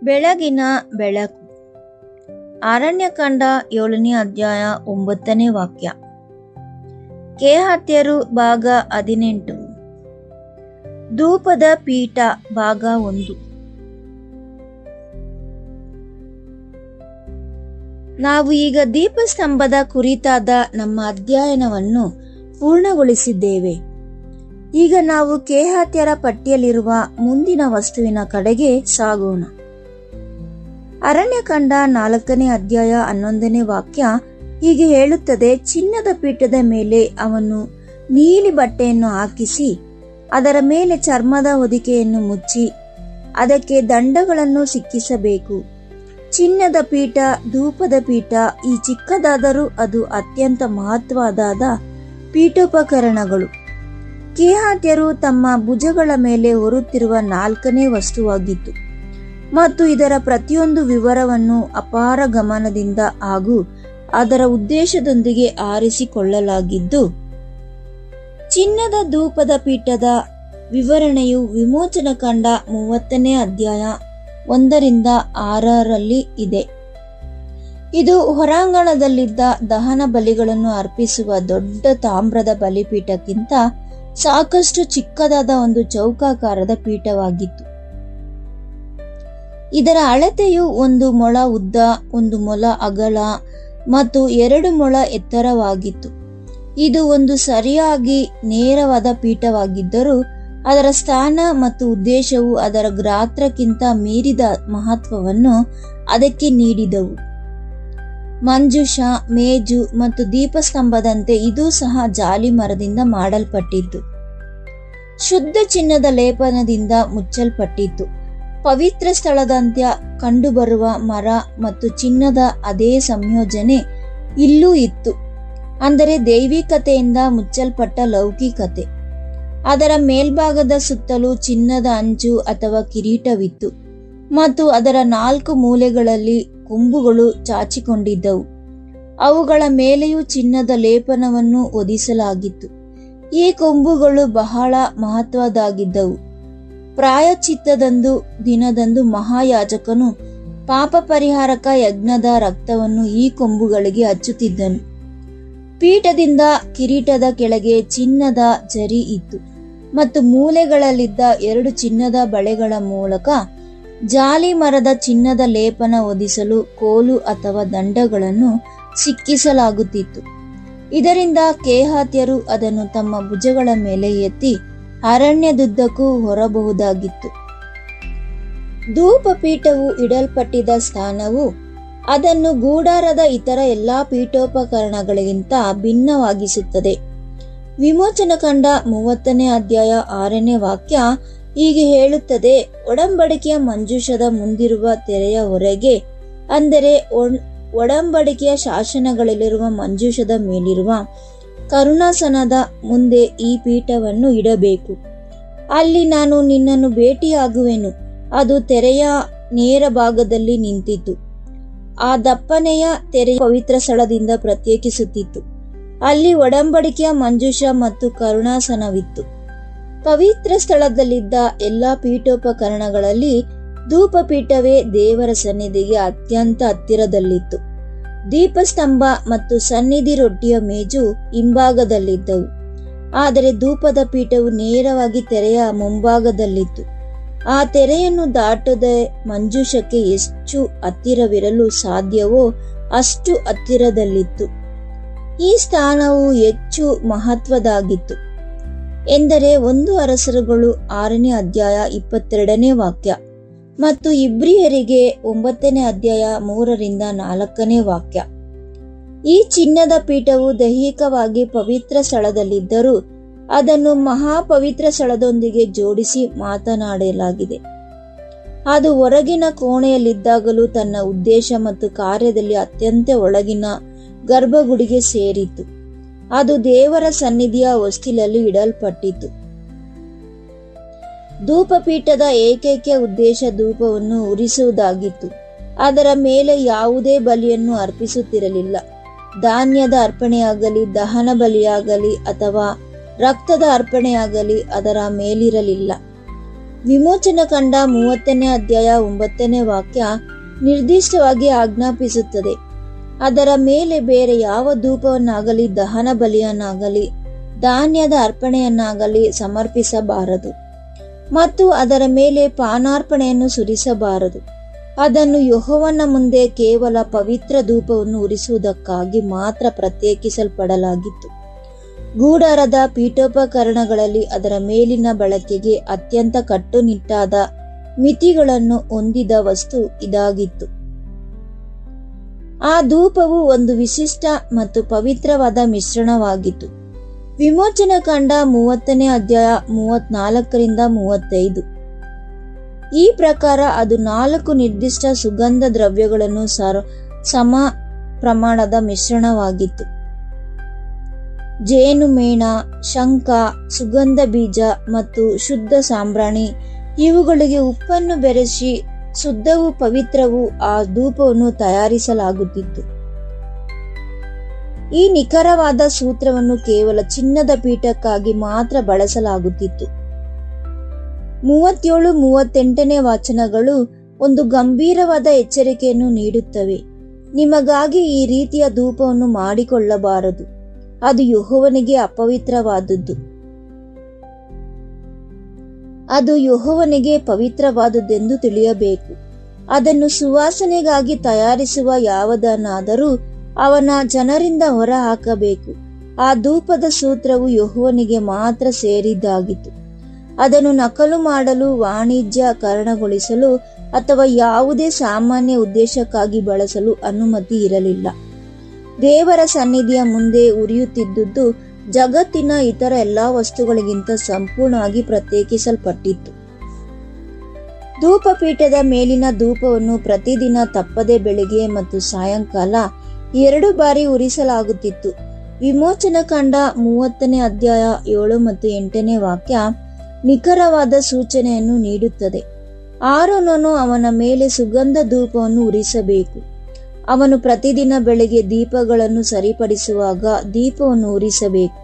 ಬೆಳಗಿನ ಬೆಳಕು. ಅರಣ್ಯಕಾಂಡ 7ನೇ ಅಧ್ಯಾಯ 9ನೇ ವಾಕ್ಯ. ಕೇಹಾತ್ಯರು ಭಾಗ 18. ಧೂಪದ ಪೀಠ ಭಾಗ 1. ನಾವು ಈಗ ದೀಪಸ್ತಂಭದ ಕುರಿತಾದ ನಮ್ಮ ಅಧ್ಯಯನವನ್ನು ಪೂರ್ಣಗೊಳಿಸಿದ್ದೇವೆ. ಈಗ ನಾವು ಕೇಹಾತ್ಯರ ಪಟ್ಟಿಯಲ್ಲಿರುವ ಮುಂದಿನ ವಸ್ತುವಿನ ಕಡೆಗೆ ಸಾಗೋಣ. ಅರಣ್ಯಕಾಂಡ 4ನೇ ಅಧ್ಯಾಯ 11ನೇ ವಾಕ್ಯ ಹೀಗೆ ಹೇಳುತ್ತದೆ: ಚಿನ್ನದ ಪೀಠದ ಮೇಲೆ ಅವನು ನೀಲಿ ಬಟ್ಟೆಯನ್ನು ಹಾಕಿಸಿ ಅದರ ಮೇಲೆ ಚರ್ಮದ ಹೊದಿಕೆಯನ್ನು ಮುಚ್ಚಿ ಅದಕ್ಕೆ ದಂಡಗಳನ್ನು ಸಿಕ್ಕಿಸಬೇಕು. ಚಿನ್ನದ ಪೀಠ, ಧೂಪದ ಪೀಠ ಈ ಚಿಕ್ಕದಾದರೂ ಅದು ಅತ್ಯಂತ ಮಹತ್ವವಾದ ಪೀಠೋಪಕರಣಗಳು. ಕೇಹಾತ್ಯರು ತಮ್ಮ ಭುಜಗಳ ಮೇಲೆ ಹೊರುತ್ತಿರುವ 4ನೇ ವಸ್ತುವಾಗಿತ್ತು ಮತ್ತು ಇದರ ಪ್ರತಿಯೊಂದು ವಿವರವನ್ನು ಅಪಾರ ಗಮನದಿಂದ ಹಾಗೂ ಅದರ ಉದ್ದೇಶದೊಂದಿಗೆ ಆರಿಸಿಕೊಳ್ಳಲಾಗಿದ್ದು, ಚಿನ್ನದ ಧೂಪದ ಪೀಠದ ವಿವರಣೆಯು ವಿಮೋಚನಕಾಂಡ 30ನೇ ಅಧ್ಯಾಯ 1ರಿಂದ 6ರಲ್ಲಿ ಇದೆ. ಇದು ಹೊರಾಂಗಣದಲ್ಲಿದ್ದ ದಹನ ಬಲಿಗಳನ್ನು ಅರ್ಪಿಸುವ ದೊಡ್ಡ ತಾಮ್ರದ ಬಲಿಪೀಠಕ್ಕಿಂತ ಸಾಕಷ್ಟು ಚಿಕ್ಕದಾದ ಒಂದು ಚೌಕಾಕಾರದ ಪೀಠವಾಗಿತ್ತು. ಇದರ ಅಳತೆಯು 1 ಮೊಳ ಉದ್ದ, 1 ಮೊಳ ಅಗಲ ಮತ್ತು 2 ಮೊಳ ಎತ್ತರವಾಗಿತ್ತು. ಇದು ಒಂದು ಸರಿಯಾಗಿ ನೇರವಾದ ಪೀಠವಾಗಿದ್ದರೂ ಅದರ ಸ್ಥಾನ ಮತ್ತು ಉದ್ದೇಶವು ಅದರ ಗಾತ್ರಕ್ಕಿಂತ ಮೀರಿದ ಮಹತ್ವವನ್ನು ಅದಕ್ಕೆ ನೀಡಿದವು. ಮಂಜೂಷ, ಮೇಜು ಮತ್ತು ದೀಪಸ್ತಂಭದಂತೆ ಇದೂ ಸಹ ಜಾಲಿ ಮರದಿಂದ ಮಾಡಲ್ಪಟ್ಟಿತ್ತು. ಶುದ್ಧ ಚಿನ್ನದ ಲೇಪನದಿಂದ ಮುಚ್ಚಲ್ಪಟ್ಟಿತ್ತು. ಪವಿತ್ರ ಸ್ಥಳದಂತ್ಯ ಕಂಡುಬರುವ ಮರ ಮತ್ತು ಚಿನ್ನದ ಅದೇ ಸಂಯೋಜನೆ ಇಲ್ಲೂ ಇತ್ತು, ಅಂದರೆ ದೈವಿಕತೆಯಿಂದ ಮುಚ್ಚಲ್ಪಟ್ಟ ಲೌಕಿಕತೆ. ಅದರ ಮೇಲ್ಭಾಗದ ಸುತ್ತಲೂ ಚಿನ್ನದ ಅಂಚು ಅಥವಾ ಕಿರೀಟವಿತ್ತು ಮತ್ತು ಅದರ 4 ಮೂಲೆಗಳಲ್ಲಿ ಕೊಂಬುಗಳು ಚಾಚಿಕೊಂಡಿದ್ದವು. ಅವುಗಳ ಮೇಲೆಯೂ ಚಿನ್ನದ ಲೇಪನವನ್ನು ಹೊದಿಸಲಾಗಿತ್ತು. ಈ ಕೊಂಬುಗಳು ಬಹಳ ಮಹತ್ವದ್ದಾಗಿದ್ದವು. ಪ್ರಾಯಶ್ಚಿತ್ತದಂದು ದಿನದಂದು ಮಹಾಯಾಜಕನು ಪಾಪ ಪರಿಹಾರಕ ಯಜ್ಞದ ರಕ್ತವನ್ನು ಈ ಕೊಂಬುಗಳಿಗೆ ಹಚ್ಚುತ್ತಿದ್ದನು. ಪೀಠದಿಂದ ಕಿರೀಟದ ಕೆಳಗೆ ಚಿನ್ನದ ಜರಿ ಇತ್ತು ಮತ್ತು ಮೂಲೆಗಳಲ್ಲಿದ್ದ 2 ಚಿನ್ನದ ಬಳೆಗಳ ಮೂಲಕ ಜಾಲಿ ಮರದ ಚಿನ್ನದ ಲೇಪನ ಹೊದಿಸಲು ಕೋಲು ಅಥವಾ ದಂಡಗಳನ್ನು ಸಿಕ್ಕಿಸಲಾಗುತ್ತಿತ್ತು. ಇದರಿಂದ ಕೇಹಾತ್ಯರು ಅದನ್ನು ತಮ್ಮ ಭುಜಗಳ ಮೇಲೆ ಎತ್ತಿ ಅರಣ್ಯದುದ್ದಕ್ಕೂ ಹೊರಬಹುದಾಗಿತ್ತು. ಧೂಪಪೀಠವು ಇಡಲ್ಪಟ್ಟಿದ್ದ ಸ್ಥಾನವು ಅದನ್ನು ಗೂಡಾರದ ಇತರ ಎಲ್ಲಾ ಪೀಠೋಪಕರಣಗಳಿಗಿಂತ ಭಿನ್ನವಾಗಿಸುತ್ತದೆ. ವಿಮೋಚನಕಾಂಡ 30ನೇ ಅಧ್ಯಾಯ 6ನೇ ವಾಕ್ಯ ಹೀಗೆ ಹೇಳುತ್ತದೆ: ಒಡಂಬಡಿಕೆಯ ಮಂಜೂಷದ ಮುಂದಿರುವ ತೆರೆಯ ಹೊರಗೆ, ಅಂದರೆ ಒಡಂಬಡಿಕೆಯ ಶಾಸನಗಳಲ್ಲಿರುವ ಮಂಜೂಷದ ಮೇಲಿರುವ ಕರುಣಾಸನದ ಮುಂದೆ ಈ ಪೀಠವನ್ನು ಇಡಬೇಕು. ಅಲ್ಲಿ ನಾನು ನಿನ್ನನ್ನು ಭೇಟಿಯಾಗುವೆನು. ಅದು ತೆರೆಯ ನೇರ ಭಾಗದಲ್ಲಿ ನಿಂತಿತು. ಆ ದಪ್ಪನೆಯ ತೆರೆ ಪವಿತ್ರ ಸ್ಥಳದಿಂದ ಪ್ರತ್ಯೇಕಿಸುತ್ತಿತ್ತು. ಅಲ್ಲಿ ಒಡಂಬಡಿಕೆಯ ಮಂಜೂಷ ಮತ್ತು ಕರುಣಾಸನವಿತ್ತು. ಪವಿತ್ರ ಸ್ಥಳದಲ್ಲಿದ್ದ ಎಲ್ಲಾ ಪೀಠೋಪಕರಣಗಳಲ್ಲಿ ಧೂಪಪೀಠವೇ ದೇವರ ಸನ್ನಿಧಿಗೆ ಅತ್ಯಂತ ಹತ್ತಿರದಲ್ಲಿತ್ತು. ದೀಪಸ್ತಂಭ ಮತ್ತು ಸನ್ನಿಧಿ ರೊಟ್ಟಿಯ ಮೇಜು ಹಿಂಭಾಗದಲ್ಲಿದ್ದವು, ಆದರೆ ಧೂಪದ ಪೀಠವು ನೇರವಾಗಿ ತೆರೆಯ ಮುಂಭಾಗದಲ್ಲಿತ್ತು. ಆ ತೆರೆಯನ್ನು ದಾಟದೆ ಮಂಜೂಷಕ್ಕೆ ಎಷ್ಟು ಹತ್ತಿರವಿರಲು ಸಾಧ್ಯವೋ ಅಷ್ಟು ಹತ್ತಿರದಲ್ಲಿತ್ತು. ಈ ಸ್ಥಾನವು ಹೆಚ್ಚು ಮಹತ್ವದ್ದಾಗಿತ್ತು ಎಂದರೆ 1 ಅರಸರುಗಳು 6ನೇ ಅಧ್ಯಾಯ 22ನೇ ವಾಕ್ಯ ಮತ್ತು ಇಬ್ರಿಯರಿಗೆ 9ನೇ ಅಧ್ಯಾಯ 3ರಿಂದ 4ನೇ ವಾಕ್ಯ. ಈ ಚಿನ್ನದ ಪೀಠವು ದೈಹಿಕವಾಗಿ ಪವಿತ್ರ ಸ್ಥಳದಲ್ಲಿದ್ದರೂ ಅದನ್ನು ಮಹಾಪವಿತ್ರ ಸ್ಥಳದೊಂದಿಗೆ ಜೋಡಿಸಿ ಮಾತನಾಡಲಾಗಿದೆ. ಅದು ಹೊರಗಿನ ಕೋಣೆಯಲ್ಲಿದ್ದಾಗಲೂ ತನ್ನ ಉದ್ದೇಶ ಮತ್ತು ಕಾರ್ಯದಲ್ಲಿ ಅತ್ಯಂತ ಒಳಗಿನ ಗರ್ಭಗುಡಿಗೆ ಸೇರಿತು. ಅದು ದೇವರ ಸನ್ನಿಧಿಯ ಹೊಸ್ತಿಲಲ್ಲಿ ಇಡಲ್ಪಟ್ಟಿತು. ಧೂಪಪೀಠದ ಏಕೈಕ ಉದ್ದೇಶ ಧೂಪವನ್ನು ಉರಿಸುವುದಾಗಿತ್ತು. ಅದರ ಮೇಲೆ ಯಾವುದೇ ಬಲಿಯನ್ನು ಅರ್ಪಿಸುತ್ತಿರಲಿಲ್ಲ. ಧಾನ್ಯದ ಅರ್ಪಣೆಯಾಗಲಿ, ದಹನ ಬಲಿಯಾಗಲಿ ಅಥವಾ ರಕ್ತದ ಅರ್ಪಣೆಯಾಗಲಿ ಅದರ ಮೇಲಿರಲಿಲ್ಲ. ವಿಮೋಚನಕಾಂಡ 30ನೇ ಅಧ್ಯಾಯ 9ನೇ ವಾಕ್ಯ ನಿರ್ದಿಷ್ಟವಾಗಿ ಆಜ್ಞಾಪಿಸುತ್ತದೆ, ಅದರ ಮೇಲೆ ಬೇರೆ ಯಾವ ಧೂಪವನ್ನಾಗಲಿ ದಹನ ಬಲಿಯನ್ನಾಗಲಿ ಧಾನ್ಯದ ಅರ್ಪಣೆಯನ್ನಾಗಲಿ ಸಮರ್ಪಿಸಬಾರದು ಮತ್ತು ಅದರ ಮೇಲೆ ಪಾನಾರ್ಪಣೆಯನ್ನು ಸುರಿಸಬಾರದು. ಅದನ್ನು ಯೆಹೋವನ ಮುಂದೆ ಕೇವಲ ಪವಿತ್ರ ಧೂಪವನ್ನು ಉರಿಸುವುದಕ್ಕಾಗಿ ಮಾತ್ರ ಪ್ರತ್ಯೇಕಿಸಲ್ಪಡಲಾಗಿತ್ತು. ಗೂಡಾರದ ಪೀಠೋಪಕರಣಗಳಲ್ಲಿ ಅದರ ಮೇಲಿನ ಬಳಕೆಗೆ ಅತ್ಯಂತ ಕಟ್ಟುನಿಟ್ಟಾದ ಮಿತಿಗಳನ್ನು ಹೊಂದಿದ ವಸ್ತು ಇದಾಗಿತ್ತು. ಆ ಧೂಪವು ಒಂದು ವಿಶಿಷ್ಟ ಮತ್ತು ಪವಿತ್ರವಾದ ಮಿಶ್ರಣವಾಗಿತ್ತು. ವಿಮೋಚನಕಾಂಡ 30ನೇ ಅಧ್ಯಾಯ 34ರಿಂದ 35. ಈ ಪ್ರಕಾರ ಅದು 4 ನಿರ್ದಿಷ್ಟ ಸುಗಂಧ ದ್ರವ್ಯಗಳನ್ನು ಸಮ ಪ್ರಮಾಣದ ಮಿಶ್ರಣವಾಗಿತ್ತು. ಜೇನುಮೇಣ, ಶಂಖ, ಸುಗಂಧ ಬೀಜ ಮತ್ತು ಶುದ್ಧ ಸಾಂಬ್ರಾಣಿ ಇವುಗಳಿಗೆ ಉಪ್ಪನ್ನು ಬೆರೆಸಿ ಶುದ್ಧವೂ ಪವಿತ್ರವೂ ಆ ಧೂಪವನ್ನು ತಯಾರಿಸಲಾಗುತ್ತಿತ್ತು. ಈ ನಿಖರವಾದ ಸೂತ್ರವನ್ನು ಕೇವಲ ಚಿನ್ನದ ಪೀಠಕ್ಕಾಗಿ ಮಾತ್ರ ಬಳಸಲಾಗುತ್ತಿತ್ತು. 37-38ನೇ ವಚನಗಳು ಒಂದು ಗಂಭೀರವಾದ ಎಚ್ಚರಿಕೆಯನ್ನು ನೀಡುತ್ತವೆ. ನಿಮಗಾಗಿ ಈ ರೀತಿಯ ಧೂಪವನ್ನು ಮಾಡಿಕೊಳ್ಳಬಾರದು, ಅದು ಯೆಹೋವನಿಗೆ ಅಪವಿತ್ರವಾದದ್ದು. ಅದು ಯೆಹೋವನಿಗೆ ಪವಿತ್ರವಾದುದೆಂದು ತಿಳಿಯಬೇಕು. ಅದನ್ನು ಸುವಾಸನೆಗಾಗಿ ತಯಾರಿಸುವ ಯಾವುದನ್ನಾದರೂ ಅವನ ಜನರಿಂದ ಹೊರ ಹಾಕಬೇಕು. ಆ ಧೂಪದ ಸೂತ್ರವು ಯೆಹೋವನಿಗೆ ಮಾತ್ರ ಸೇರಿದ್ದಾಗಿತ್ತು. ಅದನ್ನು ನಕಲು ಮಾಡಲು, ವಾಣಿಜ್ಯಕರಣಗೊಳಿಸಲು ಅಥವಾ ಯಾವುದೇ ಸಾಮಾನ್ಯ ಉದ್ದೇಶಕ್ಕಾಗಿ ಬಳಸಲು ಅನುಮತಿ ಇರಲಿಲ್ಲ. ದೇವರ ಸನ್ನಿಧಿಯ ಮುಂದೆ ಉರಿಯುತ್ತಿದ್ದುದು ಜಗತ್ತಿನ ಇತರ ಎಲ್ಲಾ ವಸ್ತುಗಳಿಗಿಂತ ಸಂಪೂರ್ಣವಾಗಿ ಪ್ರತ್ಯೇಕಿಸಲ್ಪಟ್ಟಿತ್ತು. ಧೂಪಪೀಠದ ಮೇಲಿನ ಧೂಪವನ್ನು ಪ್ರತಿದಿನ ತಪ್ಪದೆ ಬೆಳಿಗ್ಗೆ ಮತ್ತು ಸಾಯಂಕಾಲ 2 ಬಾರಿ ಉರಿಸಲಾಗುತ್ತಿತ್ತು. ವಿಮೋಚನಕಾಂಡ 30ನೇ ಅಧ್ಯಾಯ 7 ಮತ್ತು 8ನೇ ವಾಕ್ಯ ನಿಖರವಾದ ಸೂಚನೆಯನ್ನು ನೀಡುತ್ತದೆ. ಆರೋನನು ಅವನ ಮೇಲೆ ಸುಗಂಧ ಧೂಪವನ್ನು ಉರಿಸಬೇಕು. ಅವನು ಪ್ರತಿದಿನ ಬೆಳಗ್ಗೆ ದೀಪಗಳನ್ನು ಸರಿಪಡಿಸುವಾಗ ದೀಪವನ್ನು ಉರಿಸಬೇಕು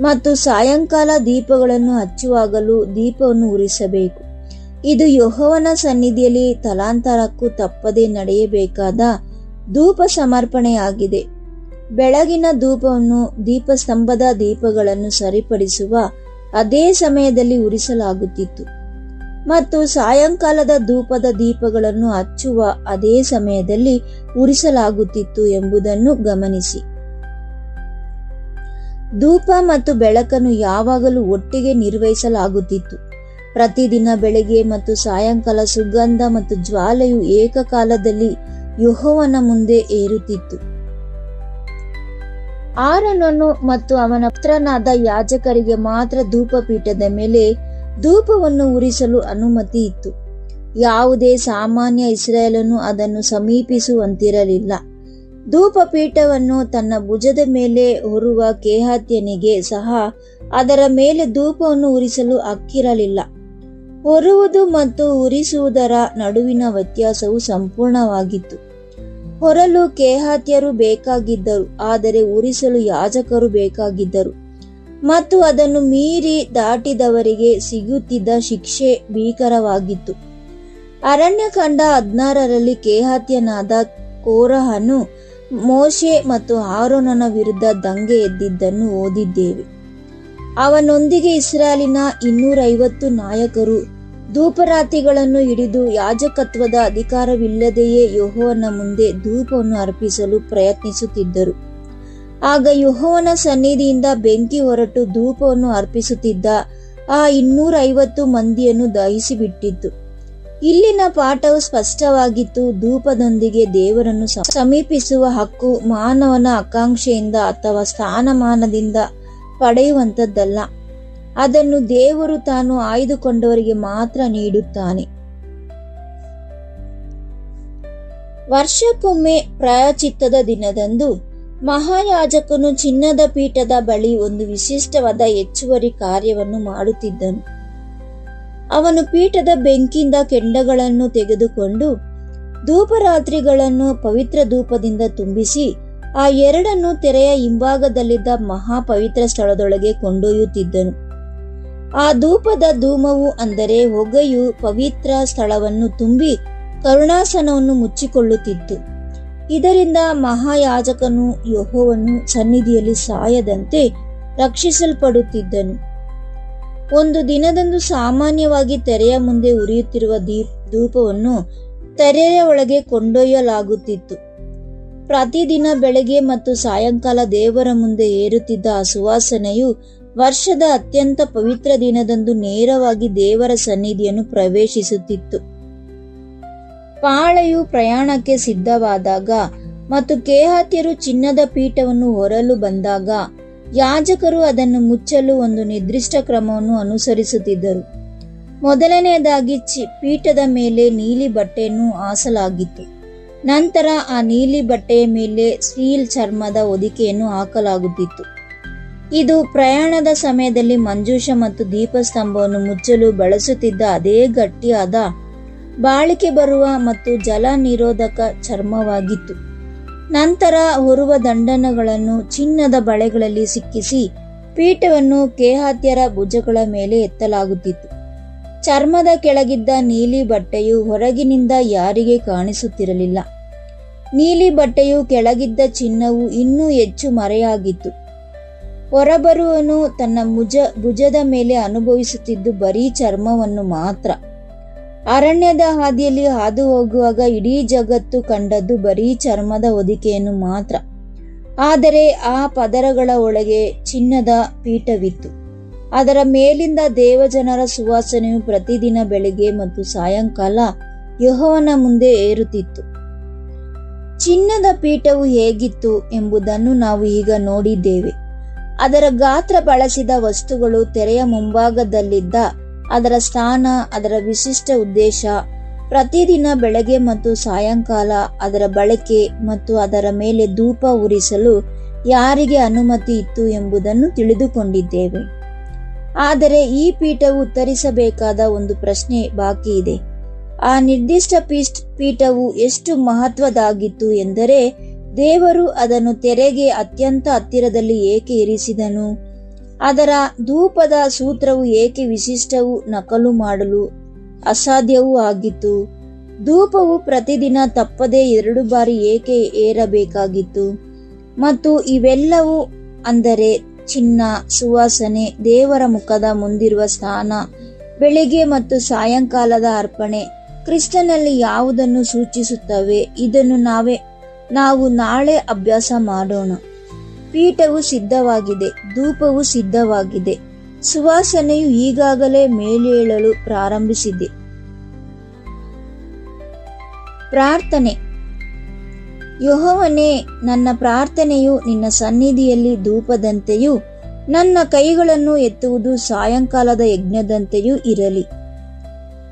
ಮತ್ತು ಸಾಯಂಕಾಲ ದೀಪಗಳನ್ನು ಹಚ್ಚುವಾಗಲೂ ದೀಪವನ್ನು ಉರಿಸಬೇಕು. ಇದು ಯೆಹೋವನ ಸನ್ನಿಧಿಯಲ್ಲಿ ತಲಾಂತರಕ್ಕೂ ತಪ್ಪದೆ ನಡೆಯಬೇಕಾದ ಧೂಪ ಸಮರ್ಪಣೆಯಾಗಿದೆ. ಬೆಳಗಿನ ಧೂಪವನ್ನು ದೀಪಸ್ತಂಭದ ದೀಪಗಳನ್ನು ಸರಿಪಡಿಸುವ ಅದೇ ಸಮಯದಲ್ಲಿ ಉರಿಸಲಾಗುತ್ತಿತ್ತು ಮತ್ತು ಸಾಯಂಕಾಲದ ಧೂಪದ ದೀಪಗಳನ್ನು ಹಚ್ಚುವ ಅದೇ ಸಮಯದಲ್ಲಿ ಉರಿಸಲಾಗುತ್ತಿತ್ತು ಎಂಬುದನ್ನು ಗಮನಿಸಿ. ಧೂಪ ಮತ್ತು ಬೆಳಕನ್ನು ಯಾವಾಗಲೂ ಒಟ್ಟಿಗೆ ನಿರ್ವಹಿಸಲಾಗುತ್ತಿತ್ತು. ಪ್ರತಿದಿನ ಬೆಳಗ್ಗೆ ಮತ್ತು ಸಾಯಂಕಾಲ ಸುಗಂಧ ಮತ್ತು ಜ್ವಾಲೆಯು ಏಕಕಾಲದಲ್ಲಿ ಯೆಹೋವನ ಮುಂದೆ ಏರುತ್ತಿತ್ತು. ಆರೋನನು ಮತ್ತು ಅವನ ಪುತ್ರನಾದ ಯಾಜಕರಿಗೆ ಮಾತ್ರ ಧೂಪಪೀಠದ ಮೇಲೆ ಧೂಪವನ್ನು ಉರಿಸಲು ಅನುಮತಿ ಇತ್ತು. ಯಾವುದೇ ಸಾಮಾನ್ಯ ಇಸ್ರಾಯೇಲನು ಅದನ್ನು ಸಮೀಪಿಸುವಂತಿರಲಿಲ್ಲ. ಧೂಪಪೀಠವನ್ನು ತನ್ನ ಭುಜದ ಮೇಲೆ ಹೊರುವ ಕೆಹಾತ್ಯನಿಗೆ ಸಹ ಅದರ ಮೇಲೆ ಧೂಪವನ್ನು ಉರಿಸಲು ಹಕ್ಕಿರಲಿಲ್ಲ. ಹೊರುವುದು ಮತ್ತು ಉರಿಸುವುದರ ನಡುವಿನ ವ್ಯತ್ಯಾಸವು ಸಂಪೂರ್ಣವಾಗಿತ್ತು. ಹೊರಲು ಕೆಹಾತ್ಯರು ಬೇಕಾಗಿದ್ದರು, ಆದರೆ ಉರಿಸಲು ಯಾಜಕರು ಬೇಕಾಗಿದ್ದರು ಮತ್ತು ಅದನ್ನು ಮೀರಿ ದಾಟಿದವರಿಗೆ ಸಿಗುತ್ತಿದ್ದ ಶಿಕ್ಷೆ ಭೀಕರವಾಗಿತ್ತು. ಅರಣ್ಯಕಾಂಡ 16ರಲ್ಲಿ ಕೆಹಾತ್ಯನಾದ ಕೋರಹನು ಮೋಶೆ ಮತ್ತು ಆರೋನನ ವಿರುದ್ಧ ದಂಗೆ ಎದ್ದಿದ್ದನ್ನು ಓದಿದ್ದೇವೆ. ಅವನೊಂದಿಗೆ ಇಸ್ರಾಯೇಲಿನ 250 ನಾಯಕರು ಧೂಪರಾತಿಗಳನ್ನು ಹಿಡಿದು ಯಾಜಕತ್ವದ ಅಧಿಕಾರವಿಲ್ಲದೆಯೇ ಯೆಹೋವನ ಮುಂದೆ ಧೂಪವನ್ನು ಅರ್ಪಿಸಲು ಪ್ರಯತ್ನಿಸುತ್ತಿದ್ದರು. ಆಗ ಯೆಹೋವನ ಸನ್ನಿಧಿಯಿಂದ ಬೆಂಕಿ ಹೊರಟು ಧೂಪವನ್ನು ಅರ್ಪಿಸುತ್ತಿದ್ದ ಆ 250 ಮಂದಿಯನ್ನು ದಹಿಸಿಬಿಟ್ಟಿತ್ತು. ಇಲ್ಲಿನ ಪಾಠವು ಸ್ಪಷ್ಟವಾಗಿತ್ತು. ಧೂಪದೊಂದಿಗೆ ದೇವರನ್ನು ಸಮೀಪಿಸುವ ಹಕ್ಕು ಮಾನವನ ಆಕಾಂಕ್ಷೆಯಿಂದ ಅಥವಾ ಸ್ಥಾನಮಾನದಿಂದ ಪಡೆಯುವಂಥದ್ದಲ್ಲ. ಅದನ್ನು ದೇವರು ತಾನು ಆಯ್ದುಕೊಂಡವರಿಗೆ ಮಾತ್ರ ನೀಡುತ್ತಾನೆ. ವರ್ಷಕ್ಕೊಮ್ಮೆ ಪ್ರಾಯಶ್ಚಿತ್ತದ ದಿನದಂದು ಮಹಾಯಾಜಕನು ಚಿನ್ನದ ಪೀಠದ ಬಳಿ ಒಂದು ವಿಶಿಷ್ಟವಾದ ಹೆಚ್ಚುವರಿ ಕಾರ್ಯವನ್ನು ಮಾಡುತ್ತಿದ್ದನು. ಅವನು ಪೀಠದ ಬೆಂಕಿಯಿಂದ ಕೆಂಡಗಳನ್ನು ತೆಗೆದುಕೊಂಡು ಧೂಪರಾತ್ರಿಗಳನ್ನು ಪವಿತ್ರ ಧೂಪದಿಂದ ತುಂಬಿಸಿ ಆ 2 ತೆರೆಯ ಹಿಂಭಾಗದಲ್ಲಿದ್ದ ಮಹಾಪವಿತ್ರ ಸ್ಥಳದೊಳಗೆ ಕೊಂಡೊಯ್ಯುತ್ತಿದ್ದನು. ಆ ಧೂಪದ ಧೂಮವು ಅಂದರೆ ಹೊಗೆಯು ಪವಿತ್ರ ಸ್ಥಳವನ್ನು ತುಂಬಿ ಕರುಣಾಸನವನ್ನು ಮುಚ್ಚಿಕೊಳ್ಳುತ್ತಿತ್ತು. ಇದರಿಂದ ಮಹಾಯಾಜಕನು ಯೆಹೋವನ ಸನ್ನಿಧಿಯಲ್ಲಿ ಸಾಯದಂತೆ ರಕ್ಷಿಸಲ್ಪಡುತ್ತಿದ್ದನು. ಒಂದು ದಿನದಂದು ಸಾಮಾನ್ಯವಾಗಿ ತೆರೆಯ ಮುಂದೆ ಉರಿಯುತ್ತಿರುವ ಧೂಪವನ್ನು ತೆರೆಯ ಒಳಗೆ ಕೊಂಡೊಯ್ಯಲಾಗುತ್ತಿತ್ತು. ಪ್ರತಿದಿನ ಬೆಳಗ್ಗೆ ಮತ್ತು ಸಾಯಂಕಾಲ ದೇವರ ಮುಂದೆ ಏರುತ್ತಿದ್ದ ಆ ಸುವಾಸನೆಯು ವರ್ಷದ ಅತ್ಯಂತ ಪವಿತ್ರ ದಿನದಂದು ನೇರವಾಗಿ ದೇವರ ಸನ್ನಿಧಿಯನ್ನು ಪ್ರವೇಶಿಸುತ್ತಿತ್ತು. ಪಾಳೆಯು ಪ್ರಯಾಣಕ್ಕೆ ಸಿದ್ಧವಾದಾಗ ಮತ್ತು ಕೇಹಾತ್ಯರು ಚಿನ್ನದ ಪೀಠವನ್ನು ಹೊರಲು ಬಂದಾಗ ಯಾಜಕರು ಅದನ್ನು ಮುಚ್ಚಲು ಒಂದು ನಿರ್ದಿಷ್ಟ ಕ್ರಮವನ್ನು ಅನುಸರಿಸುತ್ತಿದ್ದರು. ಮೊದಲನೆಯದಾಗಿ ಪೀಠದ ಮೇಲೆ ನೀಲಿ ಬಟ್ಟೆಯನ್ನು ಹಾಸಲಾಗಿತ್ತು. ನಂತರ ಆ ನೀಲಿ ಬಟ್ಟೆಯ ಮೇಲೆ ಸ್ಟೀಲ್ ಚರ್ಮದ ಹೊದಿಕೆಯನ್ನು ಹಾಕಲಾಗುತ್ತಿತ್ತು. ಇದು ಪ್ರಯಾಣದ ಸಮಯದಲ್ಲಿ ಮಂಜೂಷ ಮತ್ತು ದೀಪಸ್ತಂಭವನ್ನು ಮುಚ್ಚಲು ಬಳಸುತ್ತಿದ್ದ ಅದೇ ಗಟ್ಟಿಯಾದ ಬಾಳಿಕೆ ಬರುವ ಮತ್ತು ಜಲ ನಿರೋಧಕ ಚರ್ಮವಾಗಿತ್ತು. ನಂತರ ಹೊರುವ ದಂಡನಗಳನ್ನು ಚಿನ್ನದ ಬಳೆಗಳಲ್ಲಿ ಸಿಕ್ಕಿಸಿ ಪೀಠವನ್ನು ಕೇಹಾತ್ಯರ ಭುಜಗಳ ಮೇಲೆ ಎತ್ತಲಾಗುತ್ತಿತ್ತು. ಚರ್ಮದ ಕೆಳಗಿದ್ದ ನೀಲಿ ಬಟ್ಟೆಯು ಹೊರಗಿನಿಂದ ಯಾರಿಗೆ ಕಾಣಿಸುತ್ತಿರಲಿಲ್ಲ. ನೀಲಿ ಬಟ್ಟೆಯು ಕೆಳಗಿದ್ದ ಚಿನ್ನವು ಇನ್ನೂ ಹೆಚ್ಚು ಮರೆಯಾಗಿತ್ತು. ಹೊರಬರುವನು ತನ್ನ ಭುಜದ ಮೇಲೆ ಅನುಭವಿಸುತ್ತಿದ್ದು ಬರೀ ಚರ್ಮವನ್ನು ಮಾತ್ರ. ಅರಣ್ಯದ ಹಾದಿಯಲ್ಲಿ ಹಾದು ಹೋಗುವಾಗ ಇಡೀ ಜಗತ್ತು ಕಂಡದ್ದು ಬರೀ ಚರ್ಮದ ಹೊದಿಕೆಯನ್ನು ಮಾತ್ರ. ಆದರೆ ಆ ಪದರಗಳ ಒಳಗೆ ಚಿನ್ನದ ಪೀಠವಿತ್ತು. ಅದರ ಮೇಲಿಂದ ದೇವಜನರ ಸುವಾಸನೆಯು ಪ್ರತಿದಿನ ಬೆಳಿಗ್ಗೆ ಮತ್ತು ಸಾಯಂಕಾಲ ಯೆಹೋವನ ಮುಂದೆ ಏರುತ್ತಿತ್ತು. ಚಿನ್ನದ ಪೀಠವು ಹೇಗಿತ್ತು ಎಂಬುದನ್ನು ನಾವು ಈಗ ನೋಡಿದ್ದೇವೆ. ಅದರ ಗಾತ್ರ, ಬಳಸಿದ ವಸ್ತುಗಳು, ತೆರೆಯ ಮುಂಭಾಗದಲ್ಲಿದ್ದ ಅದರ ಸ್ಥಾನ, ಅದರ ವಿಶಿಷ್ಟ ಉದ್ದೇಶ, ಪ್ರತಿದಿನ ಬೆಳಗ್ಗೆ ಮತ್ತು ಸಾಯಂಕಾಲ ಅದರ ಬಳಕೆ ಮತ್ತು ಅದರ ಮೇಲೆ ಧೂಪ ಉರಿಸಲು ಯಾರಿಗೆ ಅನುಮತಿ ಇತ್ತು ಎಂಬುದನ್ನು ತಿಳಿದುಕೊಂಡಿದ್ದೇವೆ. ಆದರೆ ಈ ಪೀಠವು ಉತ್ತರಿಸಬೇಕಾದ ಒಂದು ಪ್ರಶ್ನೆ ಬಾಕಿ ಇದೆ. ಆ ನಿರ್ದಿಷ್ಟ ಪೀಠವು ಎಷ್ಟು ಮಹತ್ವದಾಗಿತ್ತು ಎಂದರೆ ದೇವರು ಅದನ್ನು ತೆರೆಗೆ ಅತ್ಯಂತ ಹತ್ತಿರದಲ್ಲಿ ಏಕೆ ಇರಿಸಿದನು? ಅದರ ಧೂಪದ ಸೂತ್ರವು ಏಕೆ ವಿಶಿಷ್ಟವೂ ನಕಲು ಮಾಡಲು ಅಸಾಧ್ಯವೂ ಆಗಿತ್ತು? ಧೂಪವು ಪ್ರತಿದಿನ ತಪ್ಪದೆ 2 ಬಾರಿ ಏಕೆ ಏರಬೇಕಾಗಿತ್ತು? ಮತ್ತು ಇವೆಲ್ಲವೂ ಅಂದರೆ ಚಿನ್ನ, ಸುವಾಸನೆ, ದೇವರ ಮುಖದ ಮುಂದಿರುವ ಸ್ಥಾನ, ಬೆಳಿಗ್ಗೆ ಮತ್ತು ಸಾಯಂಕಾಲದ ಅರ್ಪಣೆ ಕ್ರಿಸ್ತನಲ್ಲಿ ಯಾವುದನ್ನು ಸೂಚಿಸುತ್ತವೆ? ಇದನ್ನು ನಾವು ನಾಳೆ ಅಭ್ಯಾಸ ಮಾಡೋಣ. ಪೀಠವು ಸಿದ್ಧವಾಗಿದೆ, ಧೂಪವು ಸಿದ್ಧವಾಗಿದೆ, ಸುವಾಸನೆಯು ಈಗಾಗಲೇ ಮೇಲೇಳಲು ಪ್ರಾರಂಭಿಸಿದೆ. ಪ್ರಾರ್ಥನೆ. ಯೆಹೋವನೇ, ನನ್ನ ಪ್ರಾರ್ಥನೆಯು ನಿನ್ನ ಸನ್ನಿಧಿಯಲ್ಲಿ ಧೂಪದಂತೆಯೂ ನನ್ನ ಕೈಗಳನ್ನು ಎತ್ತುವುದು ಸಾಯಂಕಾಲದ ಯಜ್ಞದಂತೆಯೂ ಇರಲಿ.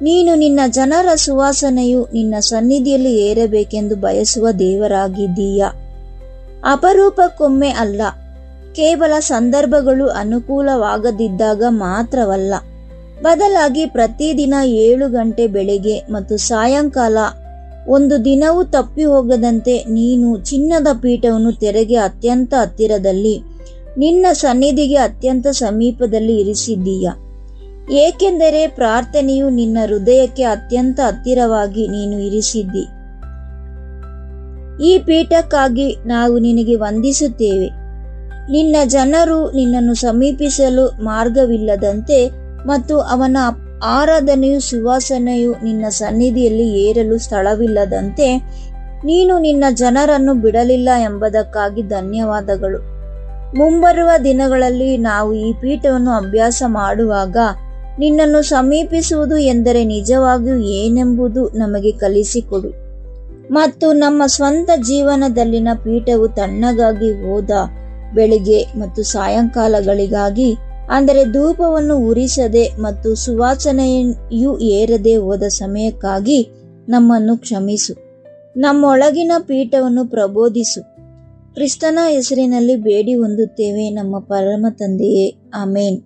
ನೀನು ನಿನ್ನ ಜನರ ಸುವಾಸನೆಯು ನಿನ್ನ ಸನ್ನಿಧಿಯಲ್ಲಿ ಏರಬೇಕೆಂದು ಬಯಸುವ ದೇವರಾಗಿದ್ದೀಯ. ಅಪರೂಪಕ್ಕೊಮ್ಮೆ ಅಲ್ಲ, ಕೇವಲ ಸಂದರ್ಭಗಳು ಅನುಕೂಲವಾಗದಿದ್ದಾಗ ಮಾತ್ರವಲ್ಲ, ಬದಲಾಗಿ ಪ್ರತಿದಿನ 7 ಗಂಟೆ ಬೆಳಗ್ಗೆ ಮತ್ತು ಸಾಯಂಕಾಲ ಒಂದು ದಿನವೂ ತಪ್ಪಿ ಹೋಗದಂತೆ ನೀನು ಚಿನ್ನದ ಪೀಠವನ್ನು ತೆರೆಗೆ ಅತ್ಯಂತ ಹತ್ತಿರದಲ್ಲಿ, ನಿನ್ನ ಸನ್ನಿಧಿಗೆ ಅತ್ಯಂತ ಸಮೀಪದಲ್ಲಿ ಇರಿಸಿದ್ದೀಯ. ಏಕೆಂದರೆ ಪ್ರಾರ್ಥನೆಯು ನಿನ್ನ ಹೃದಯಕ್ಕೆ ಅತ್ಯಂತ ಹತ್ತಿರವಾಗಿ ನೀನು ಇರಿಸಿದ್ದಿ. ಈ ಪೀಠಕ್ಕಾಗಿ ನಾವು ನಿನಗೆ ವಂದಿಸುತ್ತೇವೆ. ನಿನ್ನ ಜನರು ನಿನ್ನನ್ನು ಸಮೀಪಿಸಲು ಮಾರ್ಗವಿಲ್ಲದಂತೆ ಮತ್ತು ಅವನ ಆರಾಧನೆಯು ಸುವಾಸನೆಯು ನಿನ್ನ ಸನ್ನಿಧಿಯಲ್ಲಿ ಏರಲು ಸ್ಥಳವಿಲ್ಲದಂತೆ ನೀನು ನಿನ್ನ ಜನರನ್ನು ಬಿಡಲಿಲ್ಲ ಎಂಬುದಕ್ಕಾಗಿ ಧನ್ಯವಾದಗಳು. ಮುಂಬರುವ ದಿನಗಳಲ್ಲಿ ನಾವು ಈ ಪೀಠವನ್ನು ಅಭ್ಯಾಸ ಮಾಡುವಾಗ ನಿನ್ನನ್ನು ಸಮೀಪಿಸುವುದು ಎಂದರೆ ನಿಜವಾಗಿಯೂ ಏನೆಂಬುದು ನಮಗೆ ಕಲಿಸಿಕೊಡು. ಮತ್ತು ನಮ್ಮ ಸ್ವಂತ ಜೀವನದಲ್ಲಿನ ಪೀಠವು ತಣ್ಣಗಾಗಿ ಹೋದ ಬೆಳಿಗ್ಗೆ ಮತ್ತು ಸಾಯಂಕಾಲಗಳಿಗಾಗಿ, ಅಂದರೆ ಧೂಪವನ್ನು ಉರಿಸದೆ ಮತ್ತು ಸುವಾಸನೆಯು ಏರದೆ ಹೋದ ಸಮಯಕ್ಕಾಗಿ ನಮ್ಮನ್ನು ಕ್ಷಮಿಸು. ನಮ್ಮೊಳಗಿನ ಪೀಠವನ್ನು ಪ್ರಬೋಧಿಸು. ಕ್ರಿಸ್ತನ ಹೆಸರಿನಲ್ಲಿ ಬೇಡಿ ಹೊಂದುತ್ತೇವೆ ನಮ್ಮ ಪರಮ ತಂದೆಯೇ, ಆಮೇನ್.